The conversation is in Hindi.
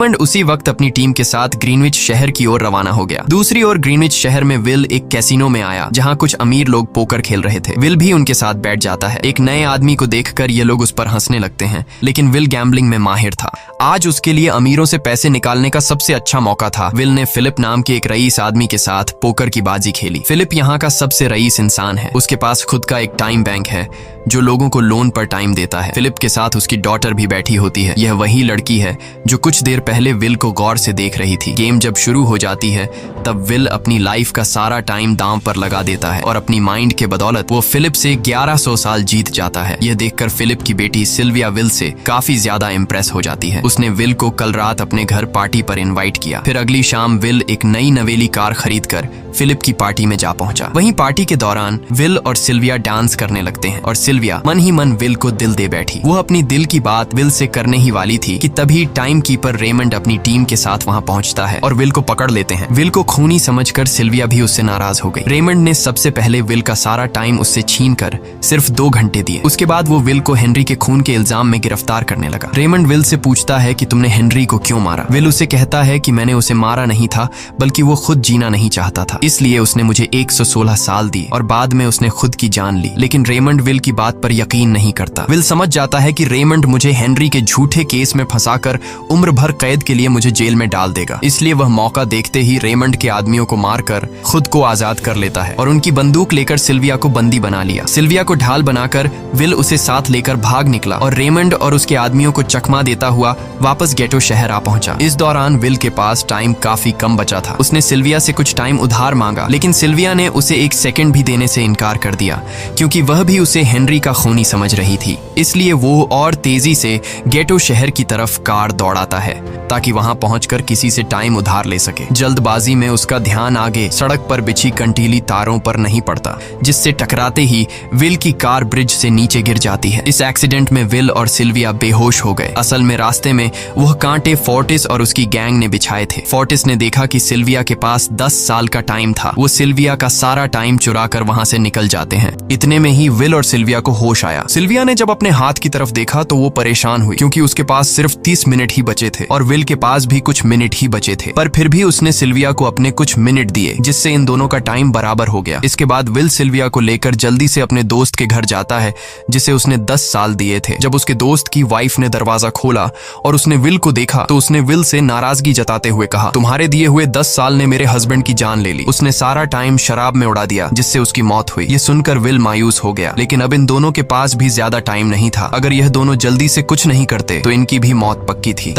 रेमंड उसी वक्त अपनी टीम के साथ ग्रीनविच शहर की ओर रवाना हो गया। दूसरी ओर ग्रीनविच शहर में विल एक कैसीनो में आया जहां कुछ अमीर लोग पोकर खेल रहे थे। विल भी उनके साथ बैठ जाता है। एक नए आदमी को देखकर ये लोग उस पर हंसने लगते हैं, लेकिन विल गैम्बलिंग में माहिर था। आज उसके लिए अमीरों से पैसे निकालने का सबसे अच्छा मौका था। विल ने फिलिप नाम के एक रईस आदमी के साथ पोकर की बाजी खेली। फिलिप यहाँ का सबसे रईस इंसान है। उसके पास खुद का एक टाइम बैंक है जो लोगों को लोन पर टाइम देता है। फिलिप के साथ उसकी डॉटर भी बैठी होती है। यह वही लड़की है जो कुछ देर पहले विल को गौर से देख रही थी। गेम जब शुरू हो जाती है तब विल अपनी लाइफ का सारा टाइम दांव पर लगा देता है और अपनी माइंड के बदौलत वो फिलिप से 1100 साल जीत जाता है। यह देखकर फिलिप की बेटी सिल्विया विल से काफी ज्यादा इम्प्रेस हो जाती है। उसने विल को कल रात अपने घर पार्टी पर इनवाइट किया। फिर अगली शाम विल एक नई नवेली कार खरीदकर फिलिप की पार्टी में जा पहुंचा। वहीं पार्टी के दौरान विल और सिल्विया डांस करने लगते हैं और सिल्विया मन ही मन विल को दिल दे बैठी। वो अपनी दिल की बात विल से करने ही वाली थी कि तभी टाइम कीपर रेमंड अपनी टीम के साथ वहां पहुंचता है और विल को पकड़ लेते हैं। विल को खूनी समझकर सिल्विया भी उससे नाराज हो गई। रेमंड ने सबसे पहले विल का सारा टाइम उससे छीनकर सिर्फ 2 घंटे दिए। उसके बाद वो विल को हेनरी के खून के इल्जाम में गिरफ्तार करने लगा। रेमंड विल से पूछता है कि तुमने हेनरी को क्यों मारा। विल उसे कहता है कि मैंने उसे मारा नहीं था, बल्कि वो खुद जीना नहीं चाहता था, इसलिए उसने मुझे 116 साल दिए और बाद में उसने खुद की जान ली। लेकिन रेमंड विल की बात पर यकीन नहीं करता। विल समझ जाता है कि रेमंड मुझे हेनरी के झूठे केस में फंसाकर उम्र भर कैद के लिए मुझे जेल में डाल देगा, इसलिए वह मौका देखते ही रेमंड के आदमियों को मारकर खुद को आजाद कर लेता है और उनकी बंदूक लेकर सिल्विया को बंदी बना लिया। सिल्विया को ढाल बनाकर विल उसे साथ लेकर भाग निकला और रेमंड और उसके आदमियों को चकमा देता हुआ वापस गेटो शहर आ पहुंचा। इस दौरान विल के पास टाइम काफी कम बचा था। उसने सिल्विया से कुछ टाइम उधार मांगा, लेकिन सिल्विया ने उसे 1 सेकंड भी देने से इनकार कर दिया, क्योंकि वह भी उसे हेनरी का खूनी समझ रही थी। इसलिए वो और तेजी से गेटो शहर की तरफ कार दौड़ाता है ताकि वहां पहुंचकर किसी से टाइम उधार ले सके। जल्दबाजी में उसका ध्यान आगे सड़क पर बिछी कंटीली तारों पर नहीं पड़ता, जिससे टकराते ही विल की कार ब्रिज से नीचे गिर जाती है। इस एक्सीडेंट में विल और सिल्विया बेहोश हो गए। असल में रास्ते में वह कांटे फोर्टिस और उसकी गैंग ने बिछाए थे। फोर्टिस ने देखा कि सिल्विया के पास 10 साल का टाइम था। वो सिल्विया का सारा टाइम चुरा कर वहां से निकल जाते हैं। इतने में ही विल और सिल्विया को होश आया। सिल्विया ने जब अपने हाथ की तरफ देखा तो वो परेशान हुई, क्योंकि उसके पास सिर्फ 30 मिनट ही बचे थे और विल के पास भी कुछ मिनट ही बचे थे। पर फिर भी उसने सिल्विया को अपने कुछ मिनट दिए, जिससे इन दोनों का टाइम बराबर हो गया। इसके बाद विल सिल्विया को लेकर जल्दी से अपने दोस्त के घर जाता है, जिसे उसने 10 साल दिए थे। जब उसके दोस्त की वाइफ ने दरवाजा खोला और उसने विल को देखा तो उसने विल से नाराजगी जताते हुए कहा, तुम्हारे दिए हुए 10 साल ने मेरे हस्बैंड की जान ले ली। उसने सारा टाइम शराब में उड़ा दिया, जिससे उसकी मौत हुई। ये सुनकर विल मायूस हो गया, लेकिन अब इन दोनों के पास भी ज्यादा टाइम नहीं था। अगर यह दोनों जल्दी से कुछ नहीं करते तो इनकी भी मौत पक्की थी।